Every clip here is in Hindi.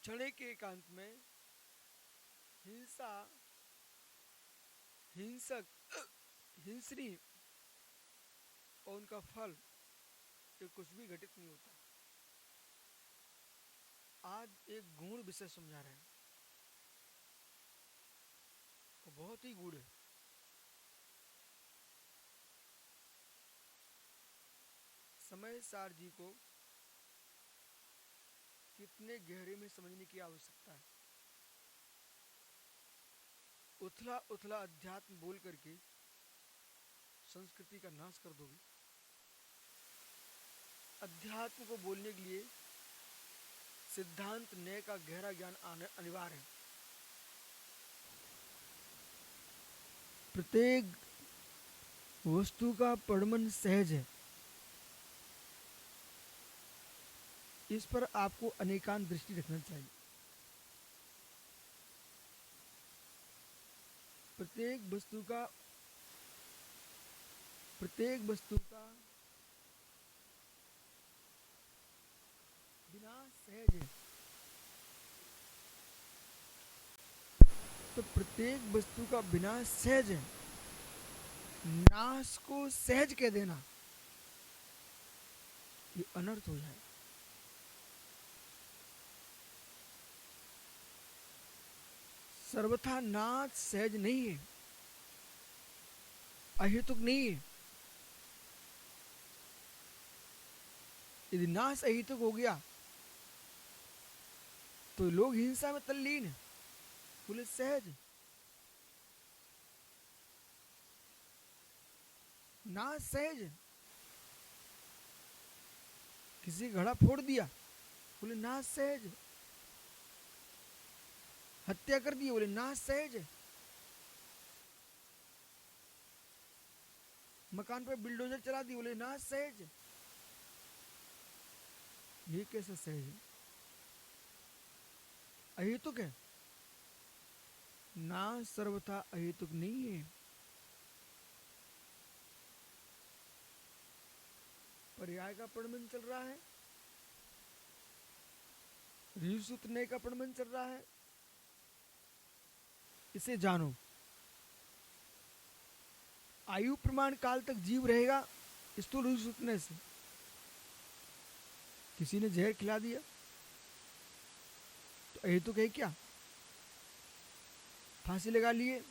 क्षण के एकांत में हिंसा, हिंसक, हिंसनी और उनका फल ये कुछ भी घटित नहीं होता। आज एक गूढ़ विषय समझा रहे हैं, वो बहुत ही गूढ़ है। समय सार जी को कितने गहरे में समझने की आवश्यकता है। उथला उथला अध्यात्म बोल करके संस्कृति का नाश कर दोगे। अध्यात्म को बोलने के लिए सिद्धांत न्याय का गहरा ज्ञान अनिवार्य है। प्रत्येक वस्तु का परिणमन सहज है, इस पर आपको अनेकांत दृष्टि रखना चाहिए। प्रत्येक वस्तु का विनाश सहज है। तो प्रत्येक वस्तु का विनाश सहज है, नाश को सहज कह देना ये अनर्थ हो जाए। सर्वथा नाश सहज नहीं है, अहेतुक नहीं है। यदि नाश अहेतुक हो गया तो लोग हिंसा में तल्लीन है, बोले सहज। नाश सहज, किसी घड़ा फोड़ दिया बोले नाश सहज, हत्या कर दी बोले नाश सहज, मकान पर बिल्डोजर चला दी बोले नाश सहज। ये कैसे सहज है? अहेतुक है। नाश सर्वथा अहेतुक नहीं है। पर्याय का परिणमन चल रहा है, ऋषुतने का परिणमन चल रहा है, इसे जानो। आयु प्रमाण काल तक जीव रहेगा स्थूल ऋषुतने से। किसी ने जहर खिला दिया तो अहेतुक है क्या? फांसी लगा लिए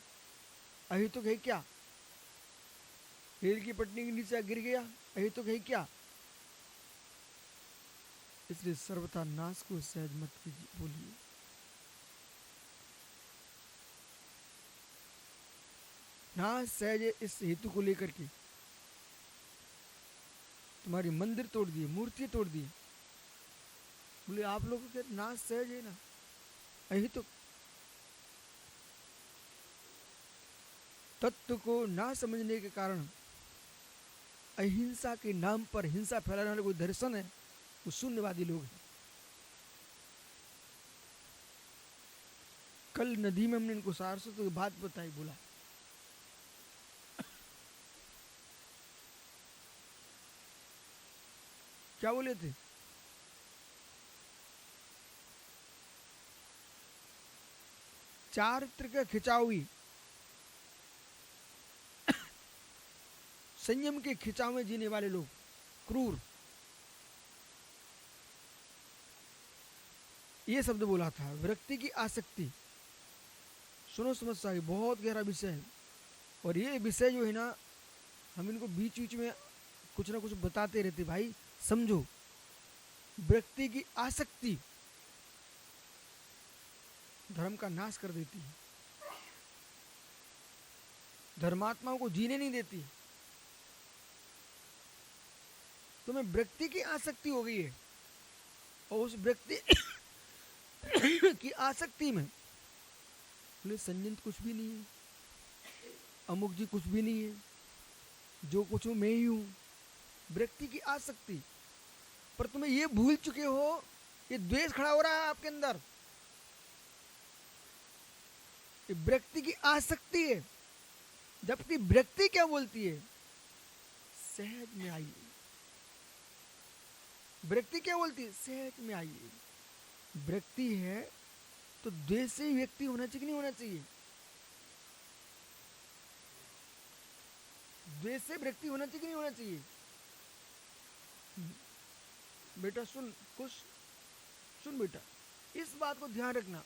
अहेतुक है क्या? रेल की पटरी के नीचे गिर गया अहेतुक है क्या? इसलिए सर्वथा नाश को सहज मत कीजिए, बोलिए। नाश सहज इस हेतु को लेकर के तुम्हारी मंदिर तोड़ दिए, मूर्ति तोड़ दी, बोले आप लोगों के नाश सहज है ना, अहेतुक। तत्व को ना समझने के कारण अहिंसा के नाम पर हिंसा फैलाने वाले कोई दर्शन है, वो शून्यवादी लोग हैं। कल नदी में हमने इनको सारस्वत की बात बताई, बोला क्या बोले थे? चारित्र का खिंचावी, संयम के खिंचाव में जीने वाले लोग क्रूर, ये शब्द बोला था। विरक्ति की आसक्ति, सुनो समस्या है, बहुत गहरा विषय है। और ये विषय जो है ना, हम इनको बीच बीच में कुछ ना कुछ बताते रहते, भाई समझो। विरक्ति की आसक्ति धर्म का नाश कर देती है, धर्मात्माओं को जीने नहीं देती। तुम्हें विरक्ति की आसक्ति हो गई है, और उस विरक्ति की आसक्ति में बोले संजंत कुछ भी नहीं है, अमुक जी कुछ भी नहीं है, जो कुछ हूं मैं ही हूं। विरक्ति की आसक्ति, पर तुम्हें ये भूल चुके हो, ये द्वेष खड़ा हो रहा है आपके अंदर। ये विरक्ति की आसक्ति है, जबकि विरक्ति क्या बोलती है? सहज में आइए। विरक्ति क्या बोलती है? सहज में आइए। व्यक्ति है तो द्वेष से व्यक्ति होना चाहिए कि नहीं होना चाहिए? द्वेष से व्यक्ति होना चाहिए कि नहीं होना चाहिए? बेटा सुन, कुछ सुन बेटा, इस बात को ध्यान रखना।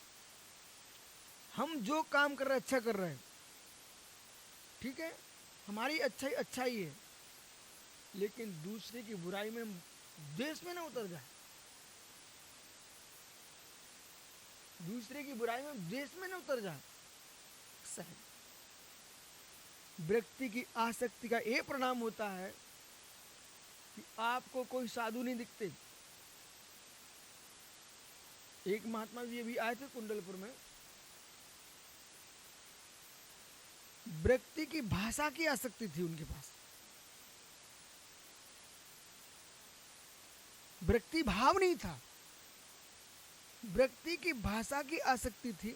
हम जो काम कर रहे हैं अच्छा कर रहे हैं, ठीक है, हमारी अच्छाई अच्छाई है, लेकिन दूसरे की बुराई में हम द्वेष में ना उतर जाए, दूसरे की बुराई में द्वेष में ना उतर जाए। सही। व्यक्ति की आसक्ति का ये परिणाम होता है कि आपको कोई साधु नहीं दिखते। एक महात्मा जी अभी आए थे कुंडलपुर में, व्यक्ति की भाषा की आसक्ति थी उनके पास, व्यक्ति भाव नहीं था, व्यक्ति की भाषा की आसक्ति थी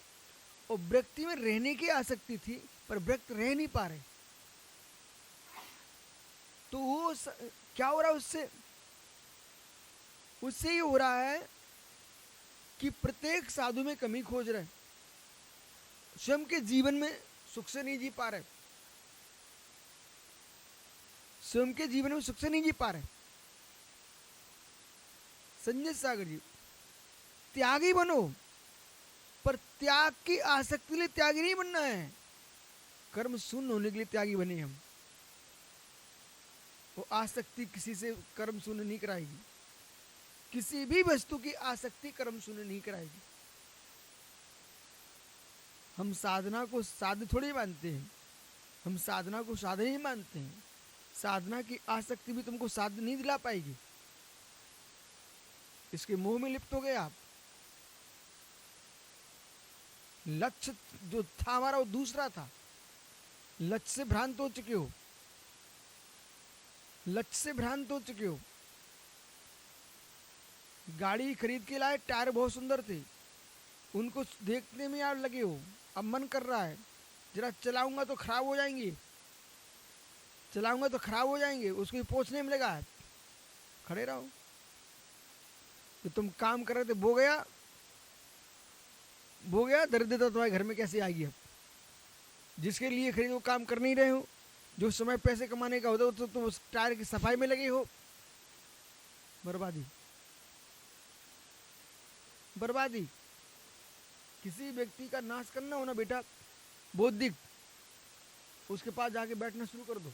और व्यक्ति में रहने की आसक्ति थी, पर व्यक्ति रह नहीं पा रहे। तो वो क्या हो रहा है उससे ये हो रहा है कि प्रत्येक साधु में कमी खोज रहे, स्वयं के जीवन में सुख से नहीं जी पा रहे, स्वयं के जीवन में सुख से नहीं जी पा रहे। संजय सागर जी, त्यागी बनो, पर त्याग की आसक्ति के लिए त्यागी नहीं बनना है, कर्म शून्य होने के लिए त्यागी बने हम। वो आसक्ति किसी से कर्म शून्य नहीं कराएगी, किसी भी वस्तु की आसक्ति कर्म शून्य नहीं कराएगी। हम साधना को साध्य थोड़ी मानते हैं, हम साधना को साधन ही मानते हैं। साधना की आसक्ति भी तुमको साध्य नहीं दिला पाएगी, इसके मोह में लिप्त हो गए आप। लक्ष्य जो था हमारा वो दूसरा था, लक्ष्य से भ्रांत हो चुके हो, लक्ष्य से भ्रांत हो चुके हो। गाड़ी खरीद के लाए, टायर बहुत सुंदर थे, उनको देखने में यार लगे हो, अब मन कर रहा है जरा चलाऊंगा तो खराब हो जाएंगे, चलाऊंगा तो खराब हो जाएंगे, उसको पोंछने में लगा है, खड़े रहो। तो तुम काम कर रहे थे, बो गया, दरिद्रता तुम्हारे घर में कैसे आएगी? अब जिसके लिए खरीद वो काम कर नहीं रहे हो, जो समय पैसे कमाने का होता है तो तुम उस टायर की सफाई में लगे हो। बर्बादी, बर्बादी। किसी व्यक्ति का नाश करना हो ना बेटा, बौद्धिक, उसके पास जाके बैठना शुरू कर दो,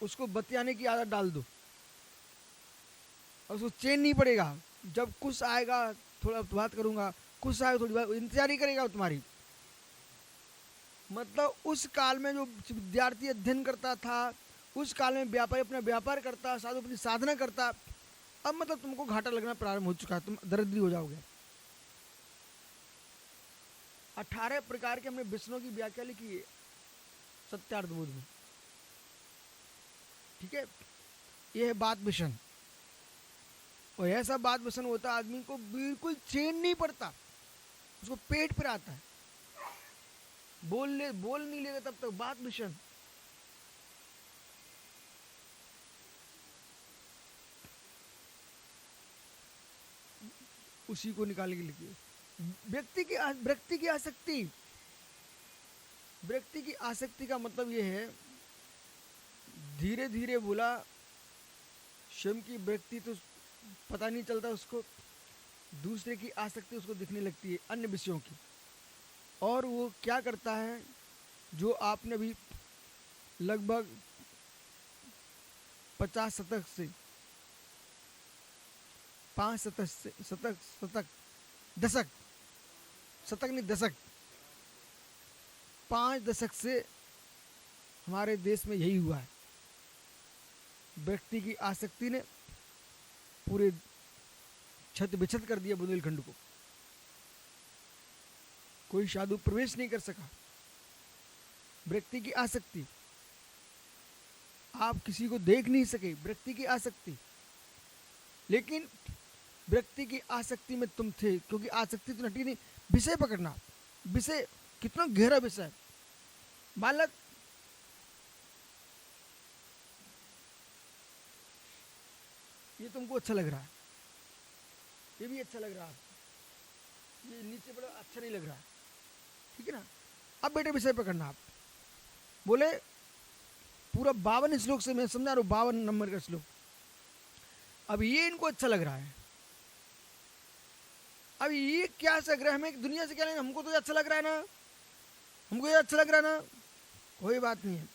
उसको बतियाने की आदत डाल दो, और उसको चैन नहीं पड़ेगा। जब कुछ आएगा थोड़ा बात करूंगा, कुछ आएगा थोड़ी बात, इंतजार ही करेगा तुम्हारी। मतलब उस काल में जो विद्यार्थी अध्ययन करता था, उस काल में व्यापारी अपना व्यापार करता, साधु अपनी साधना करता, अब मतलब तुमको घाटा लगना प्रारंभ हो चुका है, तुम दरिद्री हो जाओगे। 18 प्रकार के हमने विष्णु की व्याख्या लिखी है सत्यार्थ बोध में, ठीक है। यह है बात विषण, और ऐसा बात व्यसन होता है आदमी को बिल्कुल चैन नहीं पड़ता, उसको पेट पर आता है, बोल नहीं लेगा तब तक बात विषण। उसी को निकाल के लिखिए। व्यक्ति की आसक्ति, व्यक्ति की आसक्ति का मतलब यह है, धीरे धीरे बोला, स्वयं की व्यक्ति तो पता नहीं चलता उसको, दूसरे की आसक्ति उसको दिखने लगती है, अन्य विषयों की। और वो क्या करता है, जो आपने भी लगभग 50 शतक से 5 दशक 5 दशक से हमारे देश में यही हुआ है। व्यक्ति की आसक्ति ने पूरे छत बिछत कर दिया बुंदेलखंड को, कोई साधु प्रवेश नहीं कर सका। व्यक्ति की आसक्ति, आप किसी को देख नहीं सके, व्यक्ति की आसक्ति। लेकिन व्यक्ति की आसक्ति में तुम थे, क्योंकि आसक्ति तो हटी नहीं। विषय पकड़ना, विषय कितना गहरा विषय है। बालक ये तुमको अच्छा लग रहा है, ये भी अच्छा लग रहा है, ये नीचे बड़ा अच्छा नहीं लग रहा, ठीक है ना। अब बेटे विषय पकड़ना आप। बोले पूरा 52 श्लोक से मैं समझा रहा हूँ, 52 नंबर का श्लोक। अब ये इनको अच्छा लग रहा है। अब ये क्या संग्रह, हमें दुनिया से क्या लेना, हमको तो अच्छा लग रहा है ना, हमको ये अच्छा लग रहा है ना, कोई बात नहीं है।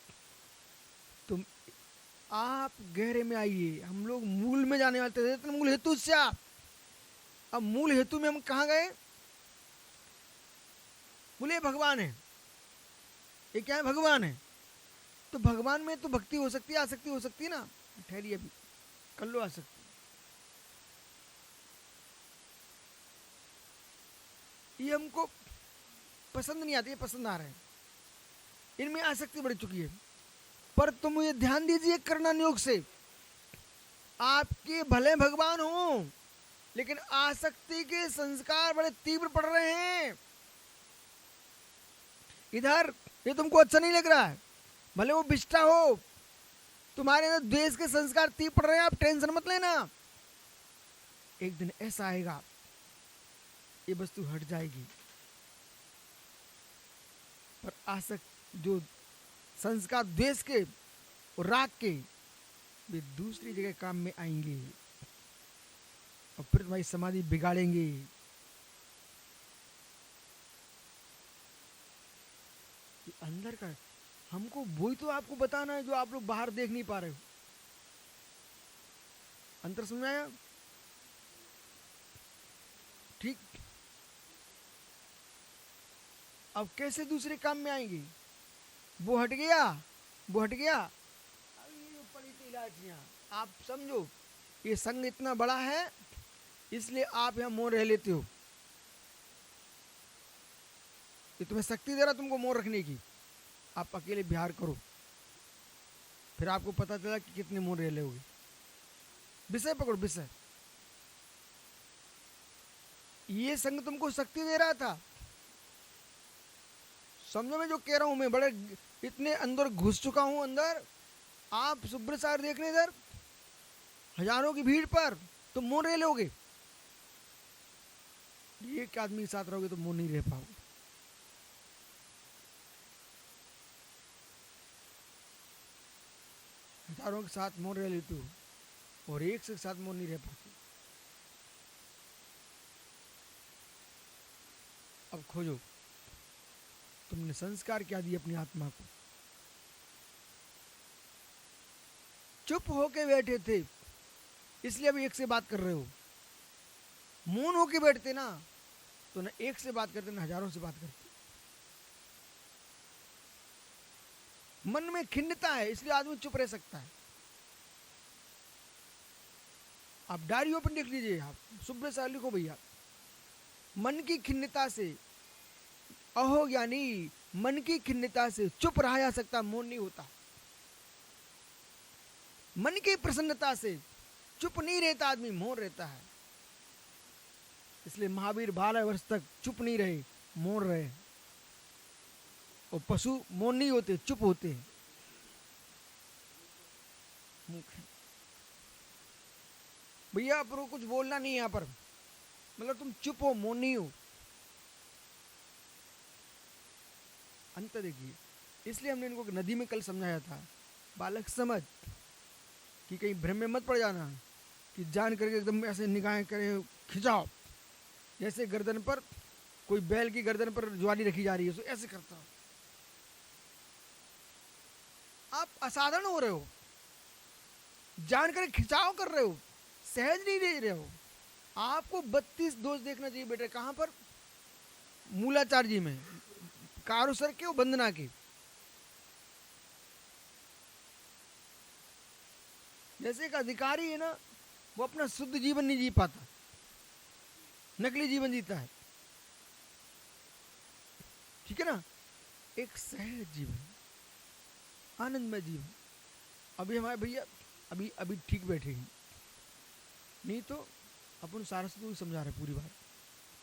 तुम आप गहरे में आइए, हम लोग मूल में जाने वाले थे, मूल हेतु से आप। अब मूल हेतु में हम कहाँ गए? बोले भगवान है, ये क्या है? भगवान है। तो भगवान में तो भक्ति हो सकती है, आसक्ति हो सकती है ना। ठहरिए अभी, कर लो आसक्ति। ये हमको पसंद नहीं आती, ये पसंद आ रहे हैं, इनमें आसक्ति बढ़ चुकी है। पर तुम ये ध्यान दीजिए करना योग से, आपके भले भगवान हो लेकिन आसक्ति के संस्कार बड़े तीव्र पड़ रहे हैं इधर। ये तुमको अच्छा नहीं लग रहा है, भले वो बिष्टा हो, तुम्हारे अंदर द्वेष के संस्कार तीव्र पड़ रहे हैं, आप टेंशन मत लेना। एक दिन ऐसा आएगा ये वस्तु हट जाएगी। पर आसक्त जो संस्कार द्वेष के और राग के, वे दूसरी जगह काम में आएंगे और फिर तुम्हारी समाधि बिगाड़ेंगे। अंदर का हमको वही तो आपको बताना है जो आप लोग बाहर देख नहीं पा रहे हो। अंतर समझ आया? ठीक। अब कैसे दूसरे काम में आएंगे? वो हट गया, वो हट गया। अब ये पड़ी थी इलायचियां, आप समझो ये संग इतना बड़ा है इसलिए आप यहां मौन रह लेते हो। ये तुम्हें शक्ति दे रहा तुमको मौन रखने की। आप अकेले बिहार करो, फिर आपको पता चला कि कितने मौन रह लोगे। विषय पकड़ो, विषय। ये संग तुमको शक्ति दे रहा था, समझो मैं जो कह रहा हूं, मैं बड़े इतने अंदर घुस चुका हूं अंदर। आप सुब्रसार देखने इधर हजारों की भीड़ पर तुम मौन रह लोगे, एक आदमी के साथ रहोगे तो मौन नहीं रह पाओगे। हजारों के साथ मौन रह लेते हो और एक से साथ मौन नहीं रह पाते। अब खोजो तुमने संस्कार क्या दिए अपनी आत्मा को। चुप होके बैठे थे इसलिए अभी एक से बात कर रहे हो। मौन होके बैठते ना तो न एक से बात करते न हजारों से बात करते। मन में खिन्नता है इसलिए आदमी चुप रह सकता है। आप डायरियों पर लिख लीजिए, आप सुब्रसार लिखो भैया। मन की खिन्नता से, अहो ज्ञानी, मन की खिन्नता से चुप रहा जा सकता, मौन नहीं होता। मन की प्रसन्नता से चुप नहीं रहता आदमी, मौन रहता है। इसलिए महावीर 12 वर्ष तक चुप नहीं रहे, मौन रहे। और पशु मौन नहीं होते, चुप होते हैं। भैया पर कुछ बोलना नहीं यहाँ पर, मतलब तुम चुप हो, मौन नहीं हो। अंत देखिए, इसलिए हमने इनको नदी में कल समझाया था, बालक समझ कि कहीं भ्रम में मत पड़ जाना कि जान करके एकदम ऐसे निगाहें करे खिंचाओ, जैसे गर्दन पर कोई बैल की गर्दन पर ज्वाली रखी जा रही है, तो ऐसे करता हो। आप असाधारण हो रहे हो, जान कर खिंचाव कर रहे हो, सहज नहीं दे रहे हो। आपको 32 दोष देखना चाहिए बेटे। कहां पर? मूलाचार्य जी में, कारुसर के, वंदना के। जैसे एक अधिकारी है ना, वो अपना शुद्ध जीवन नहीं जी पाता, नकली जीवन जीता है, ठीक है ना। एक सहज जीवन, आनंदमय जीवन। अभी हमारे भैया अभी अभी ठीक बैठे हैं, नहीं तो अपन सारस्वत को समझा रहे पूरी बात।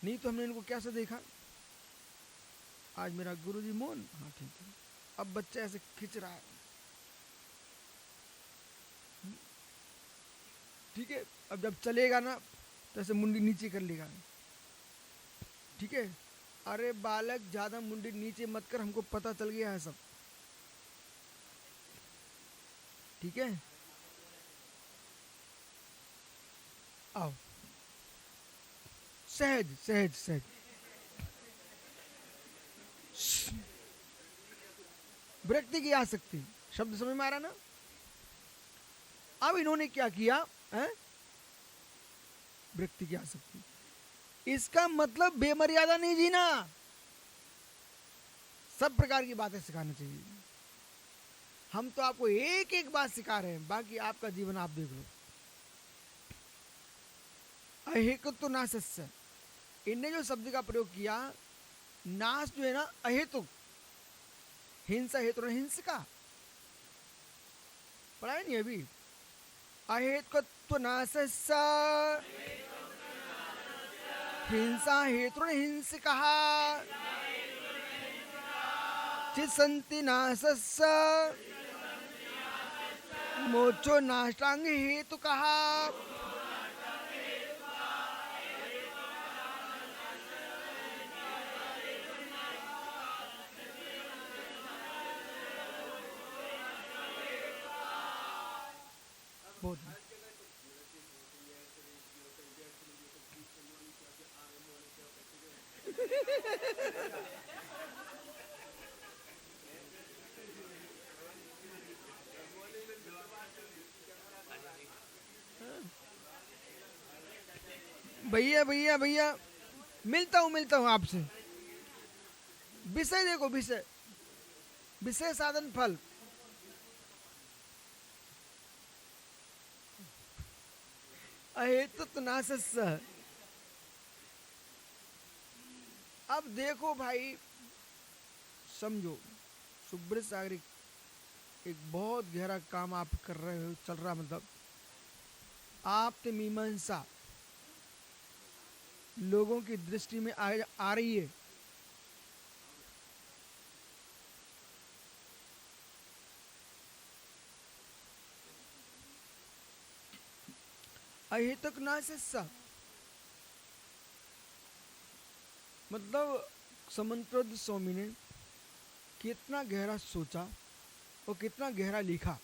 नहीं तो हमने इनको कैसे देखा, आज मेरा गुरुजी मौन, हाँ ठीक है। अब बच्चा ऐसे खिंच रहा है, ठीक है। अब जब चलेगा ना तो ऐसे मुंडी नीचे कर लेगा, ठीक है। अरे बालक ज्यादा मुंडी नीचे मत कर, हमको पता चल गया है सब, ठीक है। आओ, सहज सहज सहज। विरक्ति की आसक्ति, शब्द समझ में आ रहा ना। अब इन्होंने क्या किया है, विरक्ति की आसक्ति। इसका मतलब बेमर्यादा नहीं जीना, सब प्रकार की बातें सिखानी चाहिए। हम तो आपको एक एक बात सिखा रहे हैं, बाकी आपका जीवन आप देख लो। अहेतुक नाशस्य, इनने जो शब्द का प्रयोग किया, नाश जो है ना अहेतुक, हिंसा हेतु हिंसका, पढ़ा है नहीं अभी। अहेतुकत्व नाशस्य हिंसा हेतु हिंसिका चिसंति नाशस्य मोक्षो नाष्टांग हेतु कहा। भैया भैया भैया, मिलता हूँ आपसे। विषय देखो, विषय विषय साधन फल। अहेतुक नाशस्य। अब देखो भाई, समझो, सुब्रत सागरिक एक बहुत गहरा काम आप कर रहे हो, चल रहा, मतलब आप मीमांसा लोगों की दृष्टि में आ रही है। अहेतुक नाशस्य मतलब समंतरुद्ध स्वामी ने कितना गहरा सोचा और कितना गहरा लिखा,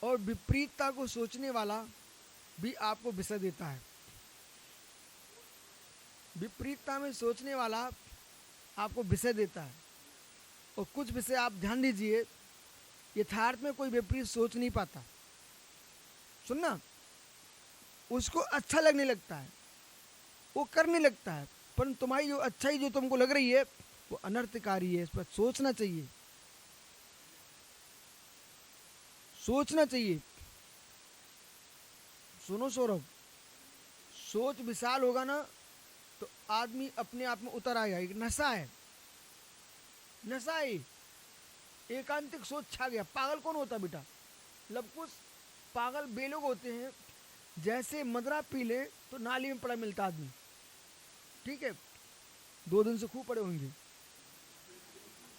और विपरीतता को सोचने वाला भी आपको विषय देता है। विपरीतता में सोचने वाला आपको विषय देता है, और कुछ विषय आप ध्यान दीजिए, यथार्थ में कोई विपरीत सोच नहीं पाता। सुनना, उसको अच्छा लगने लगता है, वो करने लगता है, पर तुम्हारी जो अच्छाई जो तुमको लग रही है वो अनर्थकारी है। इस पर सोचना चाहिए, सोचना चाहिए। सुनो सौरभ, सोच विशाल होगा ना तो आदमी अपने आप में उतर आएगा। एक नशा है, नशा है, एकांतिक सोच छा गया। पागल कौन होता बेटा? लबकुश पागल बे लोग होते हैं, जैसे मदरा पी ले तो नाली में पड़ा मिलता आदमी, ठीक है, 2 दिन से खूब पड़े होंगे।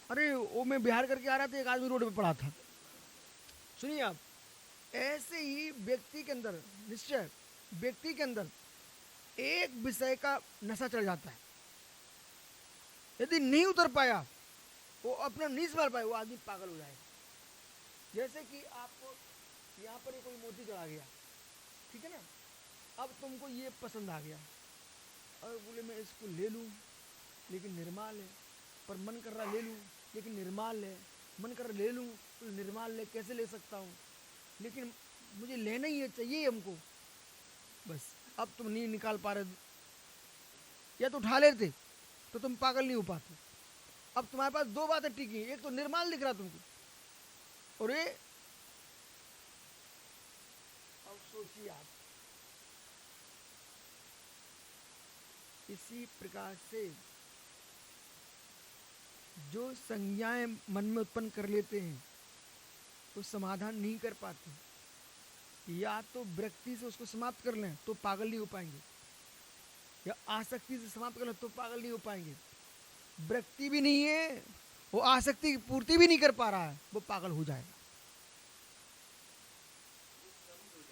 अरे वो मैं बिहार करके आ रहा था, एक आदमी रोड पे पड़ा था। सुनिए आप, ऐसे ही व्यक्ति के अंदर, निश्चय व्यक्ति के अंदर एक विषय का नशा चढ़ जाता है। यदि नहीं उतर पाया, वो अपना नहीं संभाल पाया, वो आदमी पागल हो जाएगा। जैसे कि आपको यहाँ पर कोई मोती चढ़ा गया, ठीक है ना, अब तुमको ये पसंद आ गया, और बोले मैं इसको ले लूँ लेकिन निर्माल है, पर मन कर रहा ले लूँ लेकिन निर्माल है, मन कर रहा ले लूँ तो निर्माल है, कैसे ले सकता हूँ, लेकिन मुझे लेना ही है, चाहिए हमको। बस अब तुम नहीं निकाल पा रहे, या तो उठा लेते तो तुम पागल नहीं हो पाते। अब तुम्हारे पास 2 बातें टिकी, एक तो निर्माल दिख रहा तुमको, और ये अब सोचिए आप, इसी प्रकार से जो संज्ञाएं मन में उत्पन्न कर लेते हैं तो समाधान नहीं कर पाते। या तो विरक्ति से उसको समाप्त कर लें तो पागल नहीं हो पाएंगे, या आसक्ति से समाप्त कर लें तो पागल नहीं हो पाएंगे। विरक्ति भी नहीं है, वो आसक्ति की पूर्ति भी नहीं कर पा रहा है, वो पागल हो जाएगा।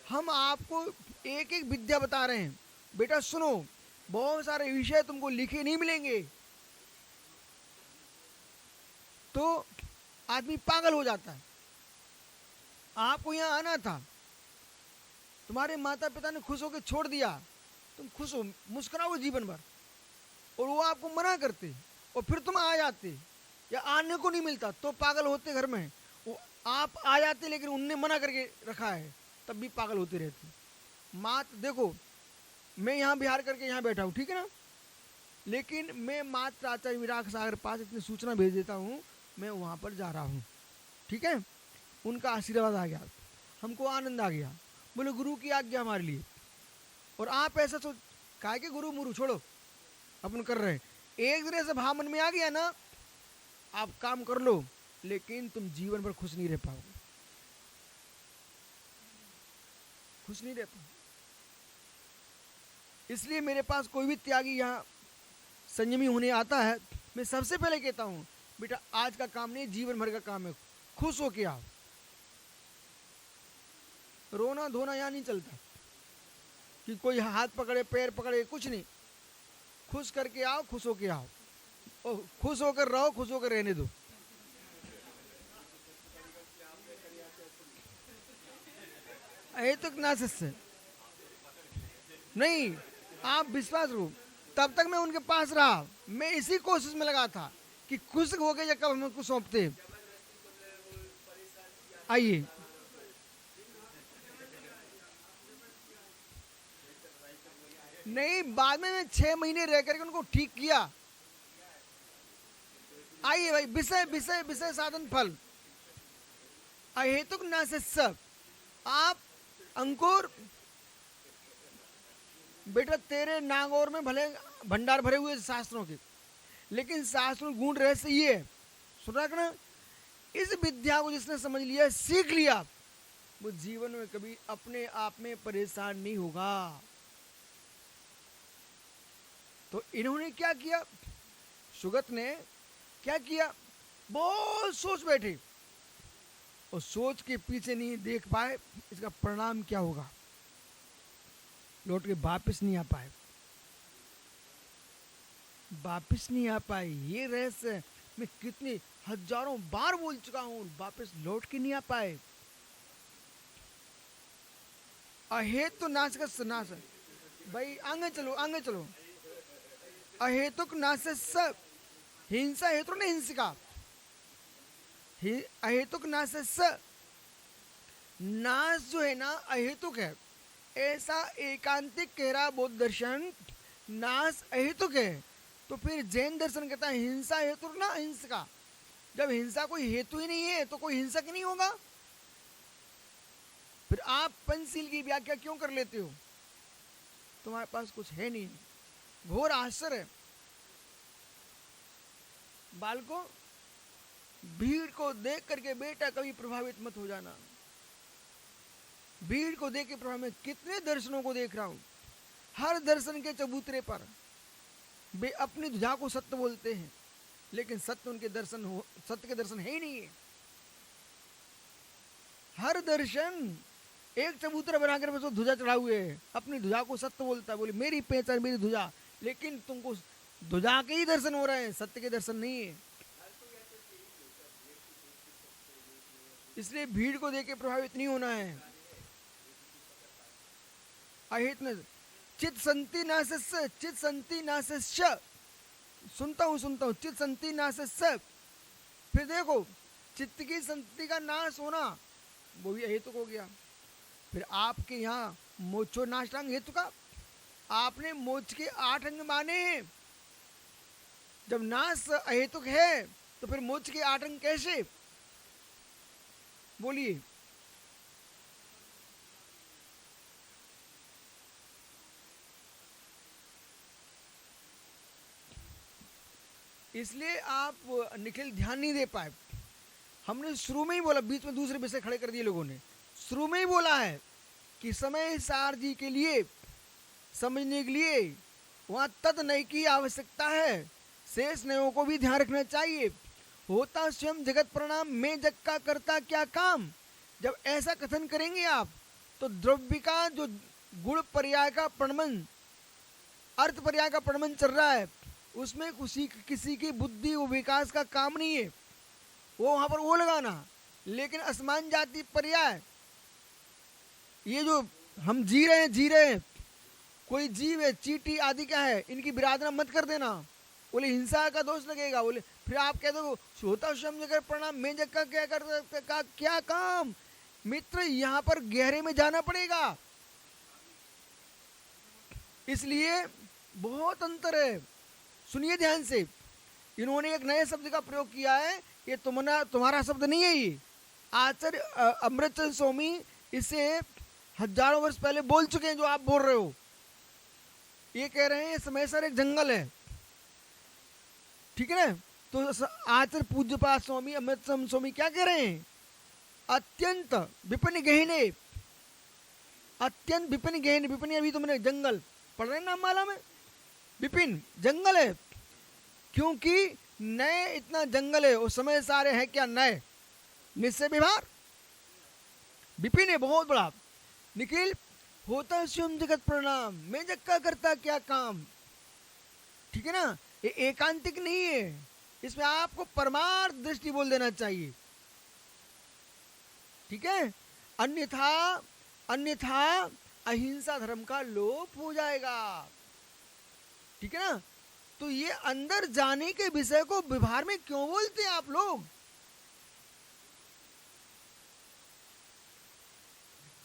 हम आपको एक एक विद्या बता रहे हैं। बेटा सुनो, बहुत सारे विषय तुमको लिखे नहीं मिलेंगे, तो आदमी पागल हो जाता है। आपको यहाँ आना था, तुम्हारे माता पिता ने खुश होकर छोड़ दिया, तुम खुश हो, मुस्कुराओ जीवन भर, और वो आपको मना करते और फिर तुम आ जाते या आने को नहीं मिलता तो पागल होते घर में। वो आप आ जाते लेकिन उनने मना करके रखा है, तब भी पागल होते रहते। मात देखो, मैं यहाँ बिहार करके यहाँ बैठा हूँ, ठीक है ना, लेकिन मैं मात्र आचार्य विराग सागर पास इतनी सूचना भेज देता हूँ, मैं वहाँ पर जा रहा हूँ, ठीक है। उनका आशीर्वाद आ गया, हमको आनंद आ गया, बोले गुरु की आज्ञा हमारे लिए। और आप ऐसा सोच, काहे के गुरु मुरु छोड़ो, अपन कर रहे हैं। एक दिन ऐसे भाव मन में आ गया ना, आप काम कर लो, लेकिन तुम जीवन भर खुश नहीं रह पाओगे, खुश नहीं रह पाओगे। इसलिए मेरे पास कोई भी त्यागी यहाँ संयमी होने आता है, मैं सबसे पहले कहता हूँ बेटा आज का काम नहीं, जीवन भर का काम है, खुश होके आओ। रोना धोना यहाँ नहीं चलता कि कोई हाथ पकड़े पैर पकड़े, कुछ नहीं, खुश करके आओ, खुश होके आओ, और खुश होकर रहो, खुश होकर रहने दो। अहेतुक नासस्य नहीं, आप विश्वास रखो, तब तक मैं उनके पास रहा, मैं इसी कोशिश में लगा था कि खुश हो गए कब हम कुछ सौंपते। आइए, नहीं बाद में मैं 6 महीने रह करके उनको ठीक किया। आइए भाई, विषय विषय विषय साधन फल अहेतुक नासस्य। आप अंकुर बेटा, तेरे नागौर में भले भंडार भरे हुए शास्त्रों के, लेकिन शास्त्रों गुण रहस्य ये है, सुना ना, इस विद्या को जिसने समझ लिया, सीख लिया, वो जीवन में कभी अपने आप में परेशान नहीं होगा। तो इन्होंने क्या किया, सुगत ने क्या किया, बहुत सोच बैठे और सोच के पीछे नहीं देख पाए, इसका परिणाम क्या होगा, लौट के वापिस नहीं आ पाए, वापिस नहीं आ पाए। ये रहस्य मैं कितनी हजारों बार बोल चुका हूं, वापिस लौट के नहीं आ पाए। अहेतु नाश का नाश, भाई आगे चलो आगे चलो। अहेतुक नाश सब हिंसा हेतु न हिंसिका, अहेतुक नाश सब नाश जो है ना अहेतुक है, ऐसा एकांतिक कह रहा बौद्ध दर्शन, नाश अहेतुक है। तो फिर जैन दर्शन कहता है हिंसा हेतु ना हिंसका। जब हिंसा कोई हेतु ही नहीं है तो कोई हिंसक नहीं होगा। फिर आप पंचशील की व्याख्या क्यों कर लेते हो, तुम्हारे पास कुछ है नहीं, घोर आश्चर्य। बालकों, भीड़ को देख करके बेटा कभी प्रभावित मत हो जाना। भीड़ को देख के प्रभाव में कितने दर्शनों को देख रहा हूं, हर दर्शन के चबूतरे पर वे अपनी ध्वजा को सत्य बोलते हैं, लेकिन सत्य उनके दर्शन हो, सत्य के दर्शन है ही नहीं है। हर दर्शन एक चबूतरा बनाकर बस ध्वजा चढ़ा हुए है, अपनी ध्वजा को सत्य बोलता है, बोले मेरी पहचान मेरी ध्वजा, लेकिन तुमको ध्वजा के ही दर्शन हो रहे हैं, सत्य के दर्शन नहीं है। इसलिए भीड़ को देख के प्रभावित नहीं होना है। अहित न चित संति नासस्य, चित संति नासस्य, सुनता हूं चित संति नासस्य। फिर देखो चित्त की संति का नाश होना वो भी अहेतुक हो गया। फिर आपके यहाँ मोक्षो नाष्टांग हेतु का, आपने मोक्ष के 8 अंग माने हैं। जब नाश अहेतुक है तो फिर मोक्ष के 8 अंग कैसे, बोलिए। इसलिए आप निखिल ध्यान नहीं दे पाए। हमने शुरू में ही बोला, बीच में दूसरे विषय खड़े कर दिए लोगों ने। शुरू में ही बोला है कि समय सार जी के लिए समझने के लिए वहां तद नय की आवश्यकता है, शेष नयों को भी ध्यान रखना चाहिए। होता स्वयं जगत प्रणाम, मैं जग का करता क्या काम। जब ऐसा कथन करेंगे आप तो द्रव्य का जो गुण पर्याय का प्रणमन, अर्थ पर्याय का प्रणमन चल रहा है, उसमें किसी की बुद्धि व विकास का काम नहीं है, वो वहां पर वो लगाना। लेकिन असमान जाति पर्याय, ये जो हम जी रहे हैं, कोई जीव है, चींटी आदि क्या है, इनकी बिरादना मत कर देना, बोले हिंसा का दोष लगेगा। बोले फिर आप कह दो सोता समझ कर प्रणाम, मैं जग का क्या काम। मित्र यहां पर गहरे में जाना पड़ेगा, इसलिए बहुत अंतर है। सुनिए ध्यान से, इन्होंने एक नए शब्द का प्रयोग किया है, ये तुम्हारा शब्द नहीं है, ये आचार्य अमृतचंद स्वामी इसे हजारों वर्ष पहले बोल चुके हैं, जो आप बोल रहे हो। ये कह रहे हैं समय सर एक जंगल है, ठीक है ना। तो आचार्य पूज्यपाद स्वामी अमृतचंद स्वामी क्या कह रहे हैं, अत्यंत विपिन गहने, अत्यंत विपिन गहने, विपिन अभी तुमने जंगल पढ़ रहे हैं नाम माला में, विपिन जंगल है, क्योंकि नए इतना जंगल है, और समय सारे हैं क्या नए, निश्चय व्यवहार विपिन है बहुत बड़ा, निखिल होता स्वयं जगत प्रणाम, मैं जग का करता क्या काम, ठीक है ना। ये एकांतिक नहीं है, इसमें आपको परमार्थ दृष्टि बोल देना चाहिए, ठीक है। अन्यथा अन्यथा अहिंसा धर्म का लोप हो जाएगा, ठीक है ना। तो ये अंदर जाने के विषय को व्यवहार में क्यों बोलते हैं आप लोग।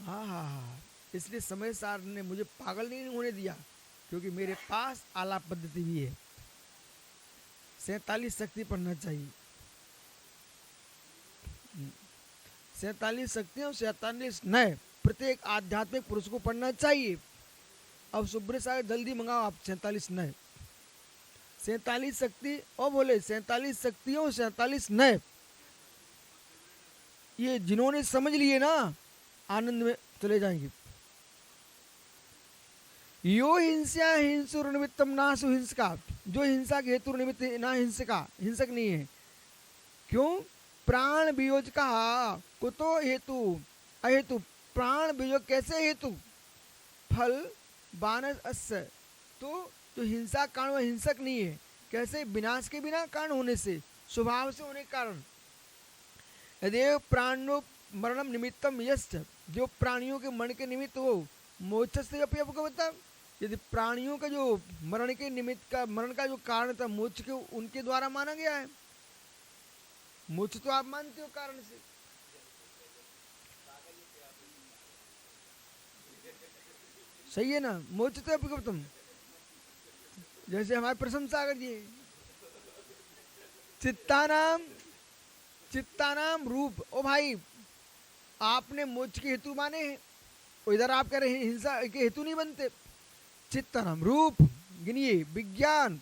हाँ, इसलिए समय सार ने मुझे पागल नहीं होने दिया, क्योंकि मेरे पास आलाप पद्धति भी है। 47 शक्ति पढ़ना चाहिए, 47 शक्तियों 47 नए प्रत्येक आध्यात्मिक पुरुष को पढ़ना चाहिए। अब सुब्रत सागर जल्दी मंगाओ आप 47 नए, 47 शक्ति, और बोले 47 शक्तियों 47 नए। ये जिन्होंने समझ लिए ना आनंद में चले जाएंगे। यो हिंसा हिंसुर निमित्तम नासु हिंसका, जो हिंसा के हेतु निमित्त ना हिंसका, हिंसक नहीं है। क्यों, प्राण वियोज का कुतो हेतु अहेतु, प्राण वियोग कैसे हेतु, फल बानस अस्य, तो जो हिंसा कारण वह हिंसक नहीं है, कैसे, विनाश के बिना कारण होने से, स्वभाव से होने के कारण। यदेव प्राणो मरणम निमित्तम यश्च, जो प्राणियों के मरण के निमित्त हो, मोक्ष से अपगवता, यदि प्राणियों का जो मरण के निमित्त का, मरण का जो कारण था मोक्ष के, उनके द्वारा माना गया है। मोक्ष तो आप मानते हो कारण से, सही है ना, मोक्ष तो अपगवतम, जैसे हमारे प्रशंसा कर दिए, चित्तानाम रूप। ओ भाई, आपने मोक्ष के हेतु माने हैं, इधर आप कह रहे हैं हिंसा के हेतु नहीं बनते। चित्तानाम रूप गिनिए, विज्ञान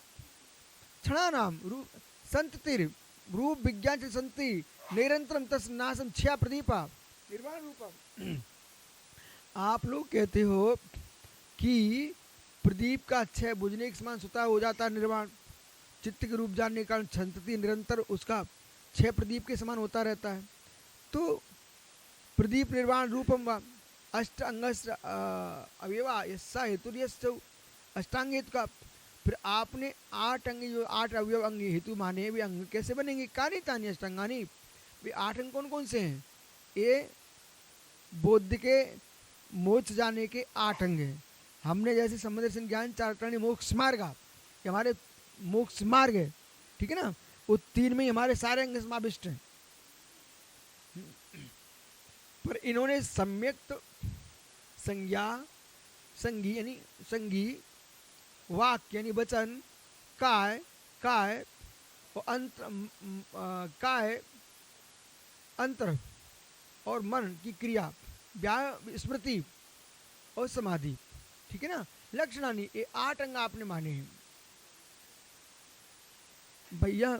क्षणानाम रूप, संततिर रूप विज्ञान से संति, निरंतरम तस् नासम छया प्रदीपा निर्वाण रूपम। आप लोग कहते हो कि प्रदीप का क्षय बुझने के समान स्वतः हो जाता है निर्वाण, चित्त के रूप जानने के कारण संतति निरंतर उसका क्षय प्रदीप के समान होता रहता है। तो प्रदीप निर्वाण रूपम व अष्ट अंग अवयवा यस्सा हेतु अष्टांग हेतु का, फिर आपने 8 अंग, जो 8 अवयव अंग हेतु माने, वे अंग कैसे बनेंगे, कानी तानी अष्टांगानी, वे 8 अंग कौन कौन से हैं, ये बौद्ध के मोक्ष जाने के 8 अंग हैं। हमने जैसे संबंध दर्शन ज्ञान चारकर्णी मोक्ष मार्ग, ये हमारे मोक्ष मार्ग है, ठीक है ना, वो 3 में हमारे सारे अंग समाविष्ट हैं। पर इन्होंने सम्यक्त संज्ञा, संगी यानी संगी, वाक्य यानी वचन, काय और काय अंतर और मन की क्रिया, स्मृति और समाधि, ठीक है ना, लक्षणानी, ये 8 अंग आपने माने हैं। भैया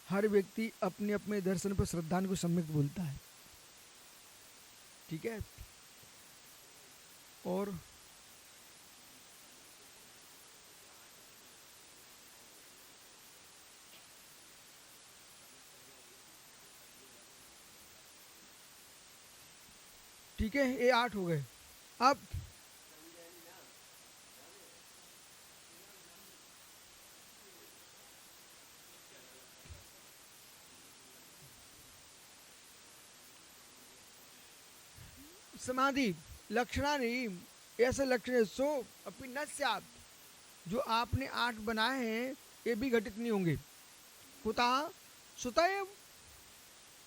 हर व्यक्ति अपने अपने दर्शन पर श्रद्धान को सम्यक बोलता है, ठीक है। और ठीक है, ये 8 हो गए। अब समाधि लक्षणानि, ऐसे लक्षण सो अपनी न स्यात्, जो आपने 8 बनाए हैं ये भी घटित नहीं होंगे। कुतः सुता एव,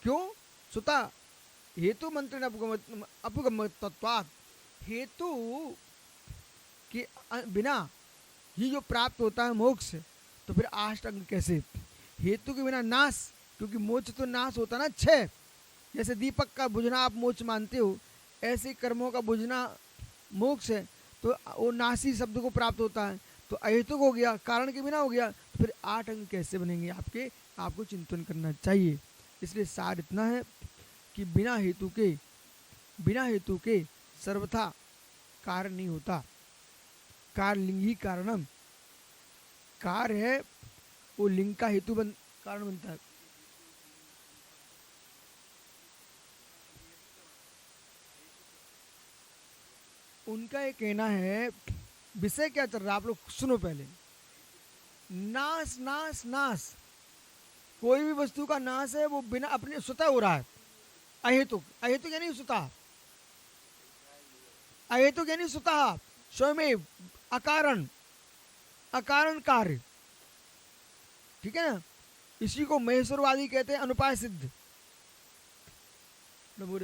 क्यों? सुता हेतु मंत्र अपगमत्वात्, हेतु के बिना ही जो प्राप्त होता है मोक्ष, तो फिर अष्टांग कैसे? हेतु के बिना नाश, क्योंकि मोक्ष तो नाश होता ना 6। जैसे दीपक का बुझना आप मोक्ष मानते हो, ऐसे कर्मों का बुझना मोक्ष है, तो वो नासी शब्द को प्राप्त होता है। तो अहेतुक हो गया, कारण के बिना हो गया, तो फिर 8 अंग कैसे बनेंगे आपके? आपको चिंतन करना चाहिए। इसलिए सार इतना है कि बिना हेतु के सर्वथा कार्य नहीं होता। कार्य लिंग ही कारणम, कार्य है वो लिंग का हेतु कारण बनता है। उनका ये कहना है, विषय क्या चल रहा है आप लोग सुनो पहले। नाश नाश नाश, कोई भी वस्तु का नाश है वो बिना अपने स्वतः हो रहा है। अहेतुक, अहेतुक यानी स्वतः, अहेतुक यानी स्वतः स्वयं, अकारण, अकारण कार्य, ठीक है ना। इसी को महेश्वरवादी कहते हैं अनुपाय सिद्ध। नमो